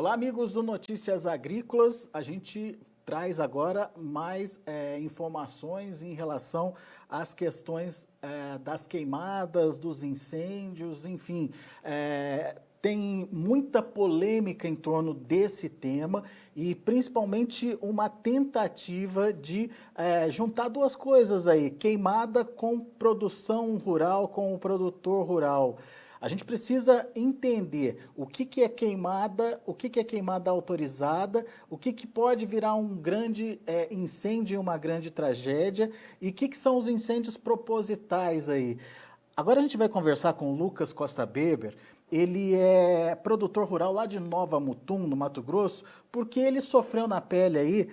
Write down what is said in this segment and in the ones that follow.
Olá, amigos do Notícias Agrícolas. A gente traz agora mais informações em relação às questões das queimadas, dos incêndios, enfim. Tem muita polêmica em torno desse tema e principalmente uma tentativa de juntar duas coisas aí, queimada com produção rural, com o produtor rural. A gente precisa entender o que é queimada, o que é queimada autorizada, o que pode virar um grande incêndio e uma grande tragédia e o que são os incêndios propositais aí. Agora a gente vai conversar com o Lucas Costa Beber. Ele é produtor rural lá de Nova Mutum, no Mato Grosso, porque ele sofreu na pele aí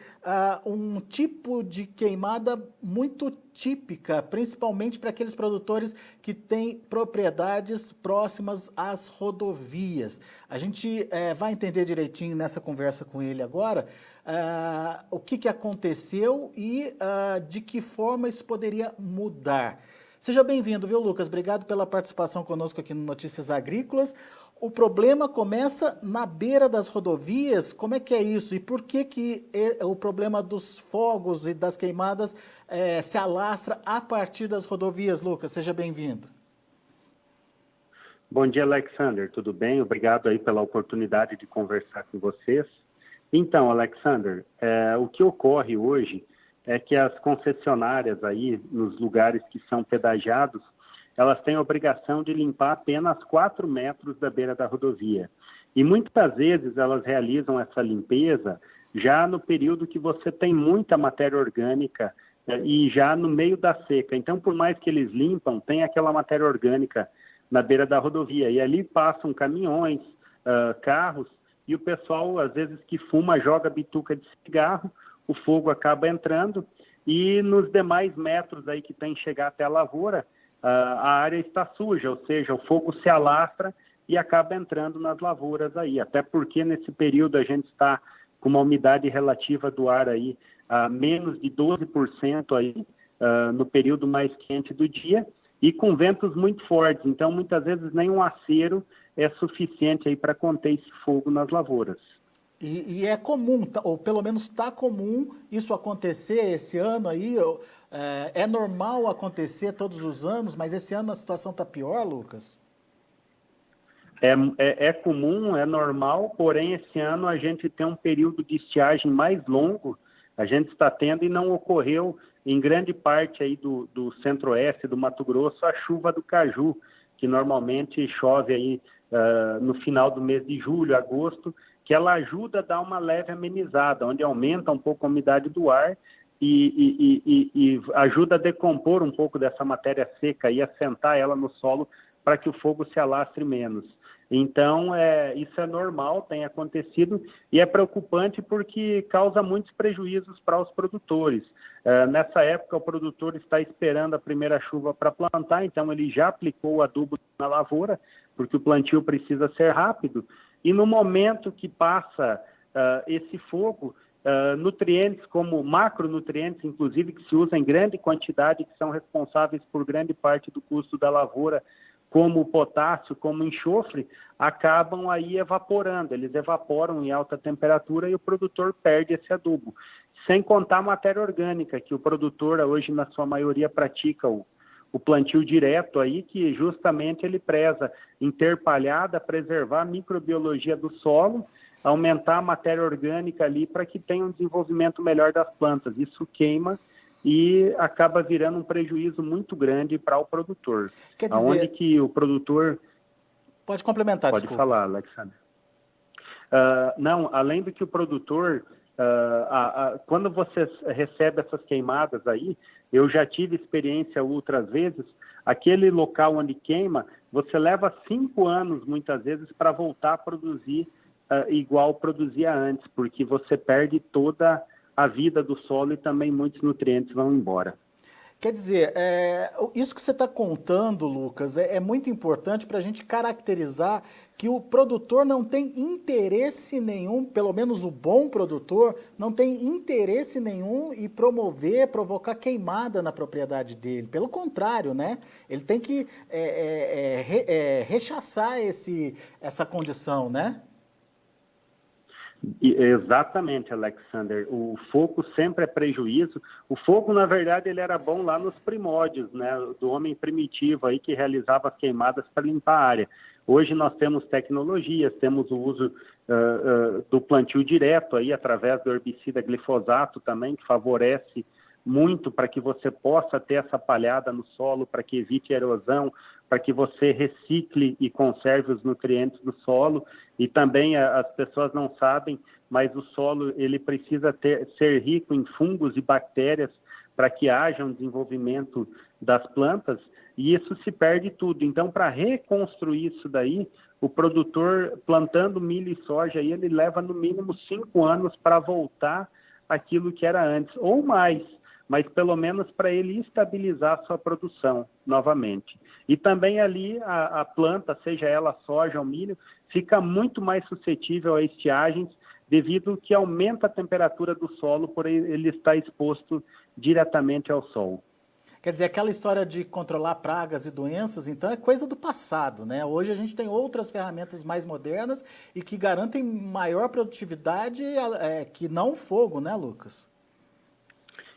um tipo de queimada muito típica, principalmente para aqueles produtores que têm propriedades próximas às rodovias. A gente vai entender direitinho nessa conversa com ele agora o que aconteceu e de que forma isso poderia mudar. Seja bem-vindo, viu, Lucas? Obrigado pela participação conosco aqui no Notícias Agrícolas. O problema começa na beira das rodovias. Como é que é isso? E por que o problema dos fogos e das queimadas se alastra a partir das rodovias, Lucas? Seja bem-vindo. Bom dia, Alexander. Tudo bem? Obrigado aí pela oportunidade de conversar com vocês. Então, Alexander, o que ocorre hoje é que as concessionárias aí, nos lugares que são pedagiados, elas têm a obrigação de limpar apenas 4 metros da beira da rodovia. E muitas vezes elas realizam essa limpeza já no período que você tem muita matéria orgânica e já no meio da seca. Então, por mais que eles limpam, tem aquela matéria orgânica na beira da rodovia. E ali passam caminhões, carros, e o pessoal, às vezes, que fuma, joga bituca de cigarro, o fogo acaba entrando e nos demais metros aí que tem que chegar até a lavoura, a área está suja, ou seja, o fogo se alastra e acaba entrando nas lavouras aí, até porque nesse período a gente está com uma umidade relativa do ar aí a menos de 12% aí, no período mais quente do dia e com ventos muito fortes, então muitas vezes nem um acero é suficiente aí para conter esse fogo nas lavouras. E é comum, ou pelo menos está comum isso acontecer esse ano aí. É normal acontecer todos os anos, mas esse ano a situação está pior, Lucas? É comum, é normal, porém esse ano a gente tem um período de estiagem mais longo, a gente está tendo e não ocorreu em grande parte aí do centro-oeste do Mato Grosso a chuva do caju, que normalmente chove aí no final do mês de julho, agosto, que ela ajuda a dar uma leve amenizada, onde aumenta um pouco a umidade do ar e ajuda a decompor um pouco dessa matéria seca e assentar ela no solo para que o fogo se alastre menos. Então, isso é normal, tem acontecido e é preocupante porque causa muitos prejuízos para os produtores. Nessa época, o produtor está esperando a primeira chuva para plantar, então ele já aplicou o adubo na lavoura, porque o plantio precisa ser rápido. E no momento que passa esse fogo, nutrientes como macronutrientes, inclusive, que se usam em grande quantidade, que são responsáveis por grande parte do custo da lavoura, como o potássio, como o enxofre, acabam aí evaporando. Eles evaporam em alta temperatura e o produtor perde esse adubo. Sem contar a matéria orgânica, que o produtor hoje, na sua maioria, pratica o plantio direto aí, que justamente ele preza em ter palhada, preservar a microbiologia do solo, aumentar a matéria orgânica ali para que tenha um desenvolvimento melhor das plantas. Isso queima e acaba virando um prejuízo muito grande para o produtor. Quer dizer, aonde que o produtor... Pode complementar, Pode desculpa. falar, Alexandre. Não, além do que o produtor... quando você recebe essas queimadas aí, eu já tive experiência outras vezes, aquele local onde queima, você leva 5 anos, muitas vezes, para voltar a produzir igual produzia antes, porque você perde toda a vida do solo e também muitos nutrientes vão embora. Quer dizer, isso que você está contando, Lucas, é muito importante para a gente caracterizar que o produtor não tem interesse nenhum, pelo menos o bom produtor, não tem interesse nenhum em provocar queimada na propriedade dele. Pelo contrário, né? Ele tem que rechaçar essa condição, né? Exatamente, Alexander. O fogo sempre é prejuízo. O fogo, na verdade, ele era bom lá nos primórdios, né, do homem primitivo aí que realizava as queimadas para limpar a área. Hoje nós temos tecnologias, temos o uso do plantio direto aí através do herbicida glifosato também, que favorece muito para que você possa ter essa palhada no solo, para que evite erosão, para que você recicle e conserve os nutrientes do solo. E também as pessoas não sabem, mas o solo ele precisa ser rico em fungos e bactérias para que haja um desenvolvimento das plantas, e isso se perde tudo. Então, para reconstruir isso daí, o produtor plantando milho e soja, aí, ele leva no mínimo 5 anos para voltar àquilo que era antes, ou mais, mas pelo menos para ele estabilizar a sua produção novamente. E também ali a planta, seja ela soja ou milho, fica muito mais suscetível a estiagens, devido que aumenta a temperatura do solo por ele estar exposto diretamente ao sol. Quer dizer, aquela história de controlar pragas e doenças, então, é coisa do passado, né? Hoje a gente tem outras ferramentas mais modernas e que garantem maior produtividade que não o fogo, né, Lucas?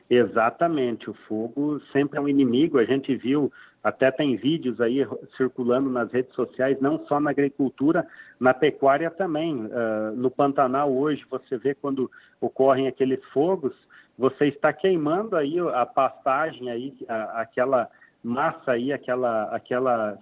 Exatamente, o fogo sempre é um inimigo. A gente viu, até tem vídeos aí circulando nas redes sociais, não só na agricultura, na pecuária também. No Pantanal hoje, você vê quando ocorrem aqueles fogos, você está queimando aí a pastagem, aí, aquela massa aí, aquela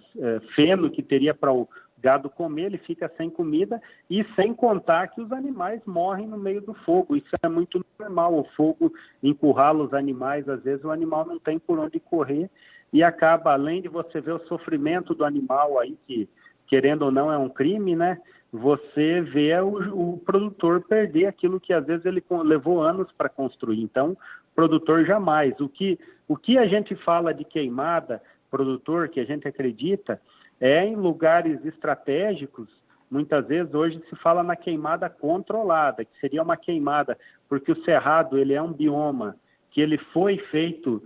feno que teria para o gado comer, ele fica sem comida, e sem contar que os animais morrem no meio do fogo. Isso é muito normal, o fogo encurrala os animais, às vezes o animal não tem por onde correr, e acaba, além de você ver o sofrimento do animal aí, que querendo ou não é um crime, né? Você vê o produtor perder aquilo que às vezes ele levou anos para construir. Então, produtor jamais. O que a gente fala de queimada, produtor, que a gente acredita, é em lugares estratégicos. Muitas vezes hoje se fala na queimada controlada, que seria uma queimada, porque o cerrado ele é um bioma que ele foi feito,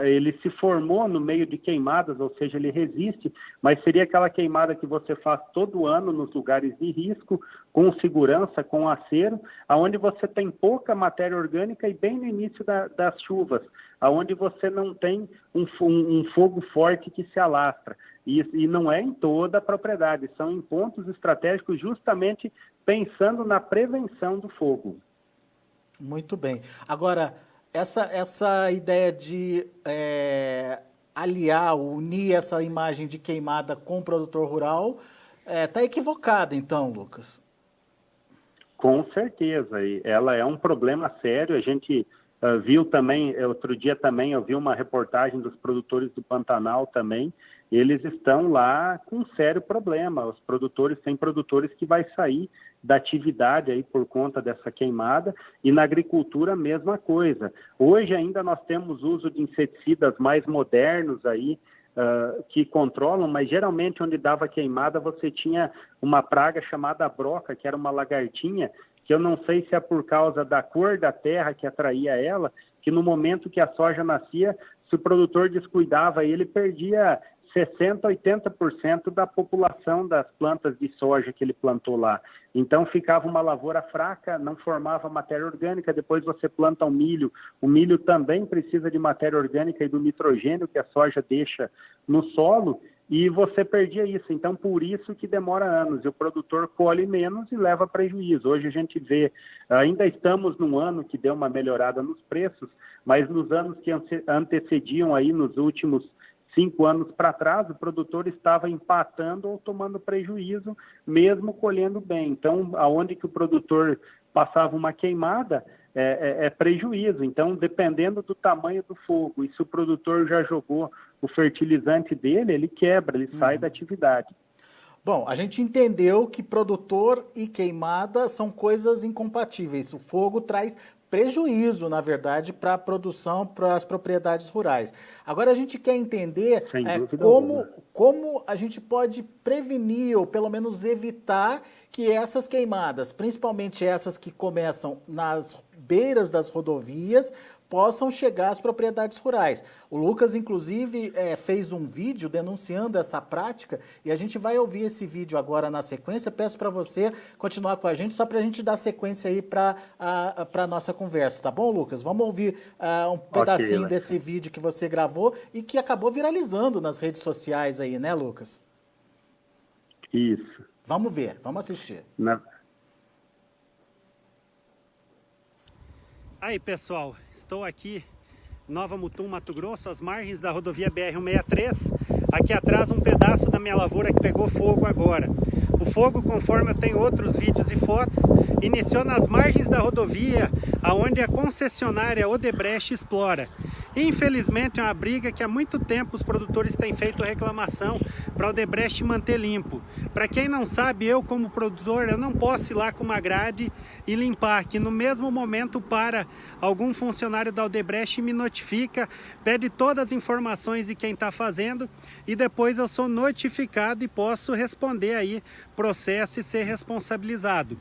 ele se formou no meio de queimadas, ou seja, ele resiste, mas seria aquela queimada que você faz todo ano nos lugares de risco, com segurança, com acero, aonde você tem pouca matéria orgânica e bem no início das chuvas, aonde você não tem um fogo forte que se alastra. E não é em toda a propriedade, são em pontos estratégicos justamente pensando na prevenção do fogo. Muito bem. Agora, essa ideia de aliar, unir essa imagem de queimada com o produtor rural, está equivocada então, Lucas? Com certeza, e ela é um problema sério. A gente viu também, outro dia também, eu vi uma reportagem dos produtores do Pantanal também, eles estão lá com um sério problema. Os produtores, tem produtores que vai sair da atividade aí por conta dessa queimada, e na agricultura a mesma coisa. Hoje ainda nós temos uso de inseticidas mais modernos aí, que controlam, mas geralmente onde dava queimada você tinha uma praga chamada broca, que era uma lagartinha, que eu não sei se é por causa da cor da terra que atraía ela, que no momento que a soja nascia, se o produtor descuidava, ele perdia 60%, 80% da população das plantas de soja que ele plantou lá. Então ficava uma lavoura fraca, não formava matéria orgânica. Depois você planta o milho também precisa de matéria orgânica e do nitrogênio que a soja deixa no solo, e você perdia isso. Então por isso que demora anos, e o produtor colhe menos e leva prejuízo. Hoje a gente vê, ainda estamos num ano que deu uma melhorada nos preços, mas nos anos que antecediam aí, nos últimos 5 anos para trás, o produtor estava empatando ou tomando prejuízo, mesmo colhendo bem. Então, aonde que o produtor passava uma queimada, é prejuízo. Então, dependendo do tamanho do fogo, e se o produtor já jogou o fertilizante dele, ele quebra, ele sai da atividade. Bom, a gente entendeu que produtor e queimada são coisas incompatíveis. O fogo traz prejuízo, na verdade, para a produção, para as propriedades rurais. Agora a gente quer entender como a gente pode prevenir, ou pelo menos evitar que essas queimadas, principalmente essas que começam nas beiras das rodovias possam chegar às propriedades rurais. O Lucas, inclusive, fez um vídeo denunciando essa prática e a gente vai ouvir esse vídeo agora na sequência. Peço para você continuar com a gente, só para a gente dar sequência aí para a nossa conversa, tá bom, Lucas? Vamos ouvir um pedacinho desse vídeo que você gravou e que acabou viralizando nas redes sociais aí, né, Lucas? Isso. Vamos ver, vamos assistir. Aí, pessoal, estou aqui em Nova Mutum, Mato Grosso, às margens da rodovia BR-163. Aqui atrás um pedaço da minha lavoura que pegou fogo agora. O fogo, conforme eu tenho outros vídeos e fotos, iniciou nas margens da rodovia, aonde a concessionária Odebrecht explora. Infelizmente é uma briga que há muito tempo os produtores têm feito reclamação para a Odebrecht manter limpo. Para quem não sabe, eu como produtor, eu não posso ir lá com uma grade e limpar, que no mesmo momento para algum funcionário da Odebrecht me notifica, pede todas as informações de quem está fazendo e depois eu sou notificado e posso responder aí processo e ser responsabilizado.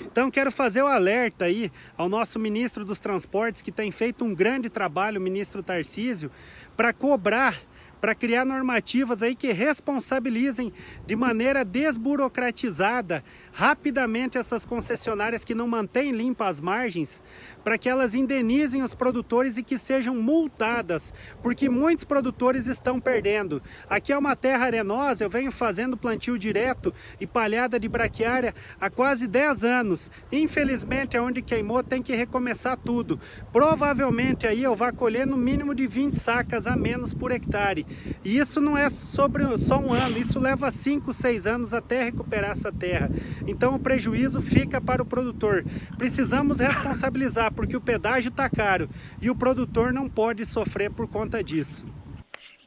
Então quero fazer o alerta aí ao nosso ministro dos Transportes, que tem feito um grande trabalho, o ministro Tarcísio, para cobrar, para criar normativas aí que responsabilizem de maneira desburocratizada rapidamente essas concessionárias que não mantêm limpas as margens, para que elas indenizem os produtores e que sejam multadas, porque muitos produtores estão perdendo. Aqui é uma terra arenosa, eu venho fazendo plantio direto e palhada de braquiária há quase 10 anos. Infelizmente, onde queimou tem que recomeçar tudo. Provavelmente aí eu vou colher no mínimo de 20 sacas a menos por hectare. E isso não é sobre só um ano, isso leva 5, 6 anos até recuperar essa terra. Então o prejuízo fica para o produtor. Precisamos responsabilizar, porque o pedágio está caro e o produtor não pode sofrer por conta disso.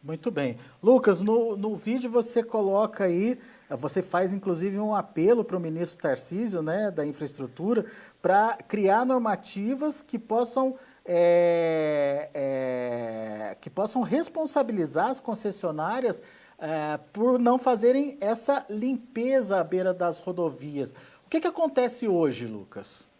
Muito bem. Lucas, no vídeo você coloca aí, você faz inclusive um apelo para o ministro Tarcísio, né, da infraestrutura, para criar normativas que possam responsabilizar as concessionárias por não fazerem essa limpeza à beira das rodovias. O que acontece hoje, Lucas?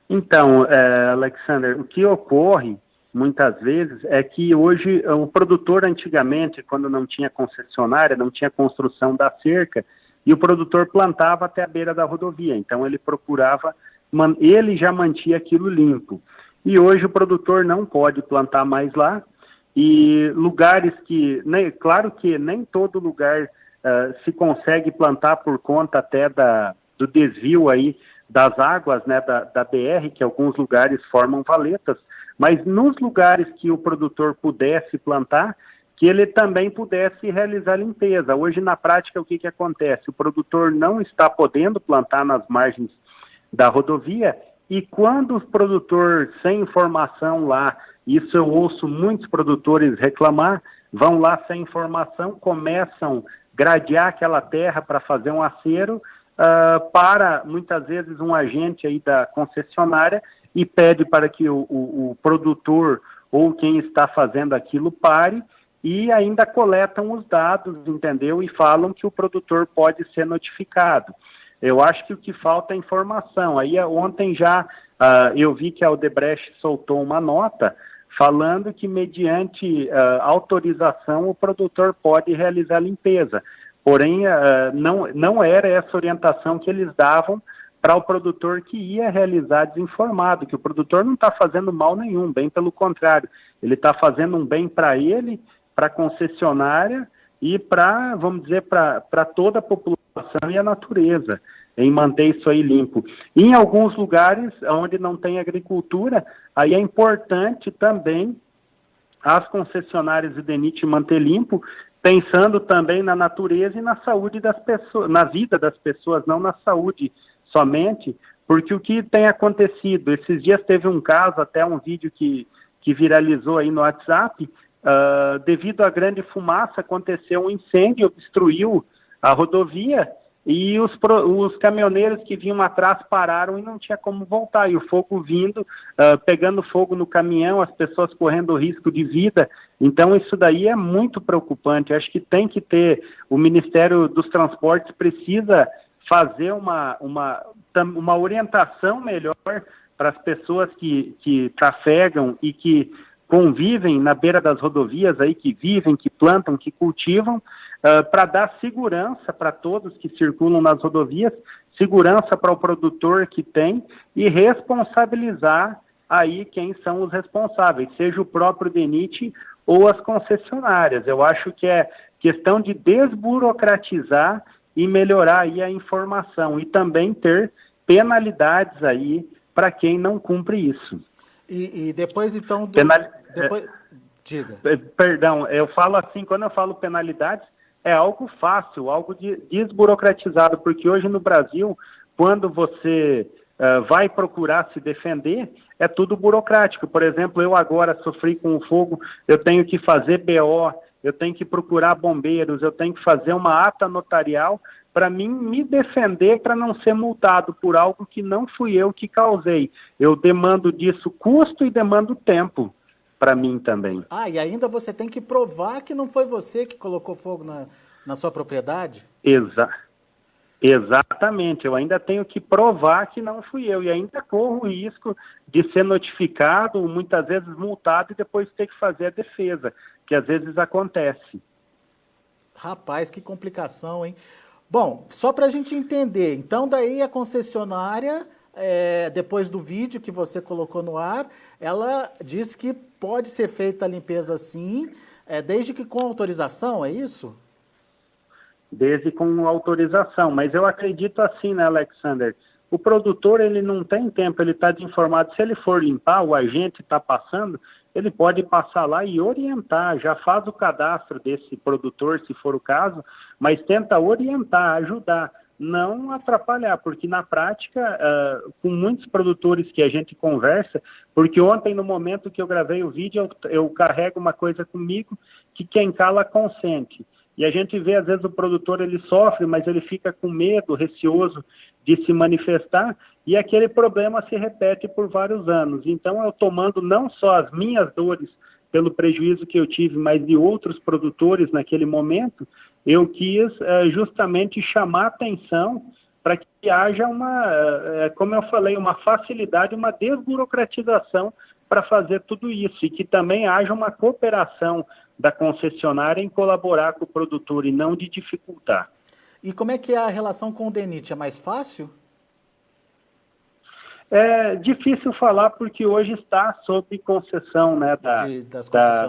Então, Alexander, o que ocorre muitas vezes é que hoje o produtor antigamente, quando não tinha concessionária, não tinha construção da cerca, e o produtor plantava até a beira da rodovia, então ele procurava, ele já mantinha aquilo limpo. E hoje o produtor não pode plantar mais lá, e lugares que, claro que nem todo lugar se consegue plantar por conta até do desvio aí das águas, né, da BR, que alguns lugares formam valetas, mas nos lugares que o produtor pudesse plantar, que ele também pudesse realizar limpeza. Hoje, na prática, o que acontece? O produtor não está podendo plantar nas margens da rodovia, e quando o produtor sem informação lá, isso eu ouço muitos produtores reclamar, vão lá sem informação, começam a gradear aquela terra para fazer um acero, para muitas vezes um agente aí da concessionária e pede para que o produtor ou quem está fazendo aquilo pare, e ainda coletam os dados, entendeu? E falam que o produtor pode ser notificado. Eu acho que o que falta é informação. Aí ontem já eu vi que a Odebrecht soltou uma nota falando que mediante autorização o produtor pode realizar a limpeza. Porém, não era essa orientação que eles davam para o produtor que ia realizar desinformado, que o produtor não está fazendo mal nenhum, bem pelo contrário, ele está fazendo um bem para ele, para a concessionária e para, vamos dizer, para toda a população e a natureza, em manter isso aí limpo. E em alguns lugares onde não tem agricultura, aí é importante também as concessionárias e DENIT manter limpo, pensando também na natureza e na saúde das pessoas, na vida das pessoas, não na saúde somente, porque o que tem acontecido, esses dias teve um caso, até um vídeo que viralizou aí no WhatsApp, devido à grande fumaça, aconteceu um incêndio, obstruiu a rodovia, e os caminhoneiros que vinham atrás pararam e não tinha como voltar, e o fogo vindo, pegando fogo no caminhão, as pessoas correndo risco de vida. Então isso daí é muito preocupante. Acho que tem que ter, o Ministério dos Transportes precisa fazer uma orientação melhor para as pessoas que trafegam e que convivem na beira das rodovias, aí, que vivem, que plantam, que cultivam, para dar segurança para todos que circulam nas rodovias, segurança para o produtor que tem e responsabilizar aí quem são os responsáveis, seja o próprio DENIT ou as concessionárias. Eu acho que é questão de desburocratizar e melhorar aí a informação e também ter penalidades aí para quem não cumpre isso. E depois, então... Diga. Perdão, eu falo assim, quando eu falo penalidades, é algo fácil, algo desburocratizado, porque hoje no Brasil, quando você vai procurar se defender, é tudo burocrático. Por exemplo, eu agora sofri com o fogo, eu tenho que fazer BO, eu tenho que procurar bombeiros, eu tenho que fazer uma ata notarial para mim me defender, para não ser multado por algo que não fui eu que causei. Eu demando disso custo e demando tempo para mim também. E ainda você tem que provar que não foi você que colocou fogo na sua propriedade? Exatamente, eu ainda tenho que provar que não fui eu e ainda corro o risco de ser notificado, muitas vezes multado e depois ter que fazer a defesa, que às vezes acontece. Rapaz, que complicação, hein? Bom, só para a gente entender, então daí a concessionária, depois do vídeo que você colocou no ar, ela diz que pode ser feita a limpeza sim, desde que com autorização, é isso? Desde com autorização, mas eu acredito assim, né, Alexander? O produtor, ele não tem tempo, ele está desinformado. Se ele for limpar, o agente está passando, ele pode passar lá e orientar, já faz o cadastro desse produtor, se for o caso, mas tenta orientar, ajudar, não atrapalhar, porque na prática, com muitos produtores que a gente conversa, porque ontem, no momento que eu gravei o vídeo, eu carrego uma coisa comigo, que quem cala consente. E a gente vê, às vezes, o produtor, ele sofre, mas ele fica com medo, receoso de se manifestar, e aquele problema se repete por vários anos. Então, eu tomando não só as minhas dores pelo prejuízo que eu tive, mas de outros produtores naquele momento, eu quis justamente chamar atenção para que haja como eu falei, uma facilidade, uma desburocratização para fazer tudo isso, e que também haja uma cooperação da concessionária em colaborar com o produtor e não de dificultar. E como é que é a relação com o DENIT? É mais fácil? É difícil falar porque hoje está sob concessão, né,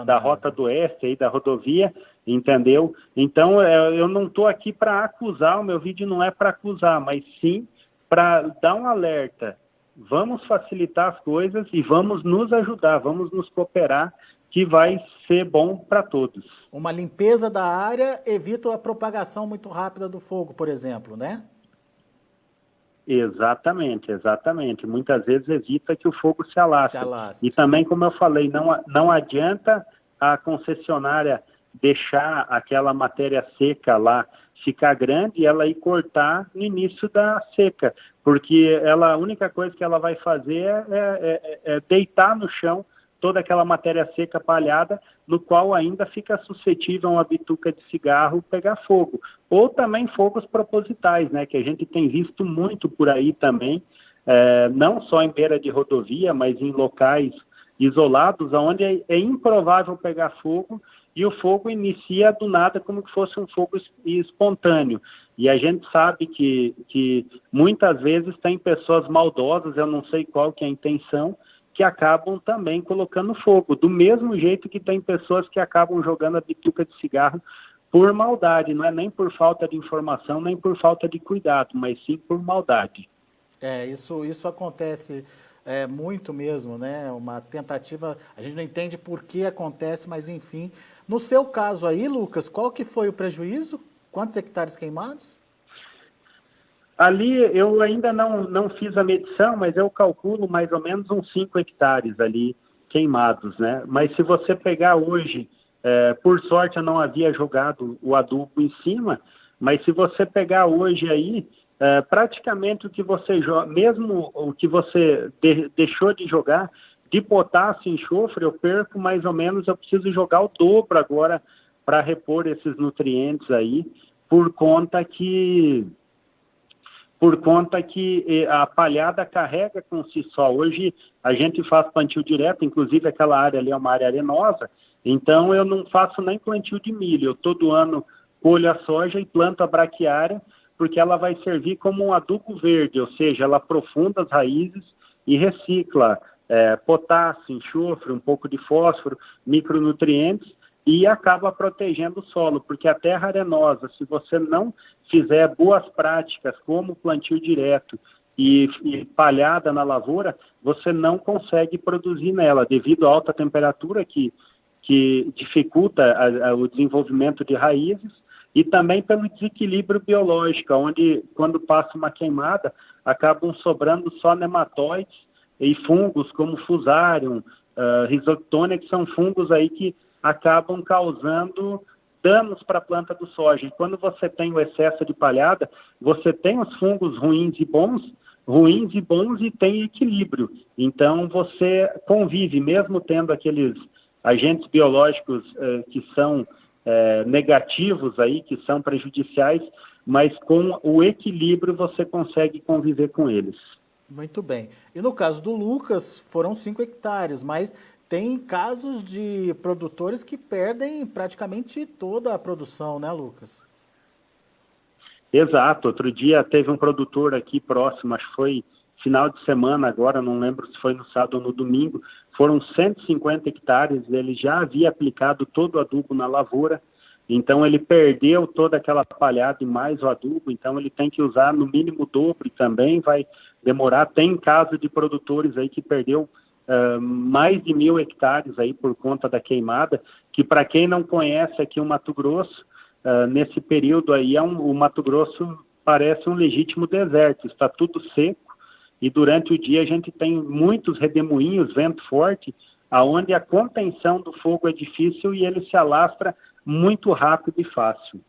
da Rota do Oeste, aí, da rodovia, entendeu? Então, eu não estou aqui para acusar, o meu vídeo não é para acusar, mas sim para dar um alerta. Vamos facilitar as coisas e vamos nos ajudar, vamos nos cooperar, que vai ser bom para todos. Uma limpeza da área evita a propagação muito rápida do fogo, por exemplo, né? Exatamente. Muitas vezes evita que o fogo se alastre. E também, como eu falei, não adianta a concessionária deixar aquela matéria seca lá ficar grande e ela ir cortar no início da seca, porque a única coisa que ela vai fazer é deitar no chão toda aquela matéria seca palhada, no qual ainda fica suscetível a uma bituca de cigarro pegar fogo. Ou também fogos propositais, né, que a gente tem visto muito por aí também, não só em beira de rodovia, mas em locais isolados, onde é improvável pegar fogo, e o fogo inicia do nada como que fosse um fogo espontâneo. E a gente sabe que muitas vezes tem pessoas maldosas, eu não sei qual que é a intenção, que acabam também colocando fogo, do mesmo jeito que tem pessoas que acabam jogando a bituca de cigarro por maldade, não é nem por falta de informação, nem por falta de cuidado, mas sim por maldade. Isso acontece muito mesmo, né? Uma tentativa, a gente não entende por que acontece, mas enfim. No seu caso aí, Lucas, qual que foi o prejuízo? Quantos hectares queimados? Ali eu ainda não fiz a medição, mas eu calculo mais ou menos uns 5 hectares ali queimados, né? Mas se você pegar hoje, por sorte eu não havia jogado o adubo em cima, mas se você pegar hoje aí, praticamente o que você joga, mesmo o que você deixou de jogar, de potássio e enxofre, eu perco mais ou menos, eu preciso jogar o dobro agora para repor esses nutrientes aí, por conta que por conta que a palhada carrega com si só. Hoje a gente faz plantio direto, inclusive aquela área ali é uma área arenosa, então eu não faço nem plantio de milho, eu todo ano colho a soja e planto a braquiária, porque ela vai servir como um adubo verde, ou seja, ela aprofunda as raízes e recicla potássio, enxofre, um pouco de fósforo, micronutrientes, e acaba protegendo o solo, porque a terra arenosa, se você não fizer boas práticas como plantio direto e palhada na lavoura, você não consegue produzir nela, devido à alta temperatura que dificulta o desenvolvimento de raízes, e também pelo desequilíbrio biológico, onde quando passa uma queimada, acabam sobrando só nematóides e fungos como Fusarium, Rhizoctonia, que são fungos aí que acabam causando danos para a planta do soja. E quando você tem o excesso de palhada, você tem os fungos ruins e bons e tem equilíbrio. Então você convive, mesmo tendo aqueles agentes biológicos que são negativos aí, que são prejudiciais, mas com o equilíbrio você consegue conviver com eles. Muito bem. E no caso do Lucas, foram 5 hectares, mas tem casos de produtores que perdem praticamente toda a produção, né, Lucas? Exato. Outro dia teve um produtor aqui próximo, acho que foi final de semana agora, não lembro se foi no sábado ou no domingo, foram 150 hectares, ele já havia aplicado todo o adubo na lavoura, então ele perdeu toda aquela palhada e mais o adubo, então ele tem que usar no mínimo o dobro e também vai demorar. Tem caso de produtores aí que perdeu mais de 1.000 hectares aí por conta da queimada, que para quem não conhece aqui o Mato Grosso, nesse período aí o Mato Grosso parece um legítimo deserto, está tudo seco e durante o dia a gente tem muitos redemoinhos, vento forte, aonde a contenção do fogo é difícil e ele se alastra muito rápido e fácil.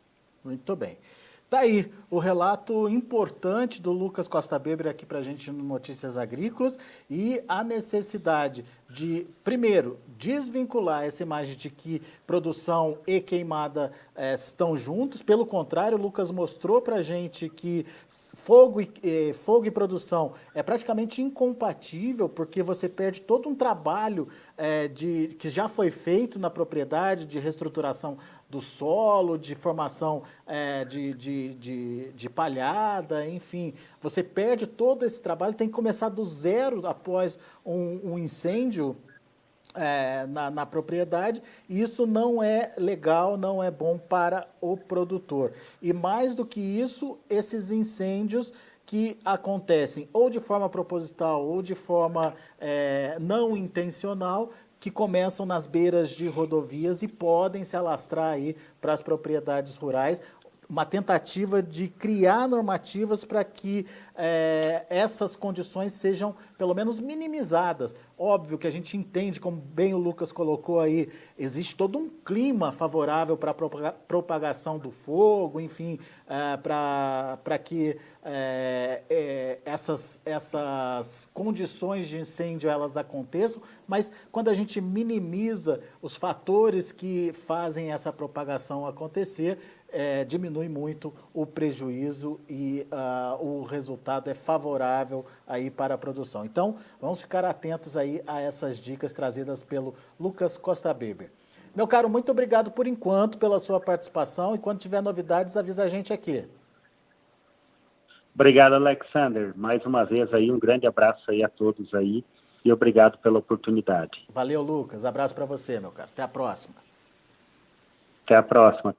Muito bem. Tá aí o relato importante do Lucas Costa Beber aqui para a gente no Notícias Agrícolas e a necessidade de, primeiro, desvincular essa imagem de que produção e queimada estão juntos. Pelo contrário, o Lucas mostrou para a gente que fogo e produção é praticamente incompatível, porque você perde todo um trabalho que já foi feito na propriedade de reestruturação do solo, de formação de palhada, enfim. Você perde todo esse trabalho, tem que começar do zero após um incêndio na propriedade, e isso não é legal, não é bom para o produtor. E mais do que isso, esses incêndios que acontecem ou de forma proposital ou de forma não intencional, que começam nas beiras de rodovias e podem se alastrar aí para as propriedades rurais. Uma tentativa de criar normativas para que essas condições sejam, pelo menos, minimizadas. Óbvio que a gente entende, como bem o Lucas colocou aí, existe todo um clima favorável para a propagação do fogo, enfim, para que essas condições de incêndio elas aconteçam, mas quando a gente minimiza os fatores que fazem essa propagação acontecer, diminui muito o prejuízo e o resultado é favorável aí para a produção. Então, vamos ficar atentos aí a essas dicas trazidas pelo Lucas Costa Beber. Meu caro, muito obrigado por enquanto pela sua participação e quando tiver novidades, avisa a gente aqui. Obrigado, Alexander. Mais uma vez aí, um grande abraço aí a todos aí e obrigado pela oportunidade. Valeu, Lucas. Abraço para você, meu caro. Até a próxima. Até a próxima.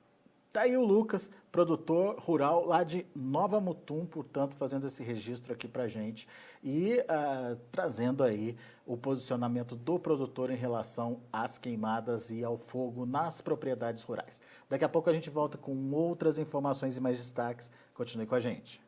Tá aí o Lucas, produtor rural lá de Nova Mutum, portanto, fazendo esse registro aqui para a gente e trazendo aí o posicionamento do produtor em relação às queimadas e ao fogo nas propriedades rurais. Daqui a pouco a gente volta com outras informações e mais destaques. Continue com a gente.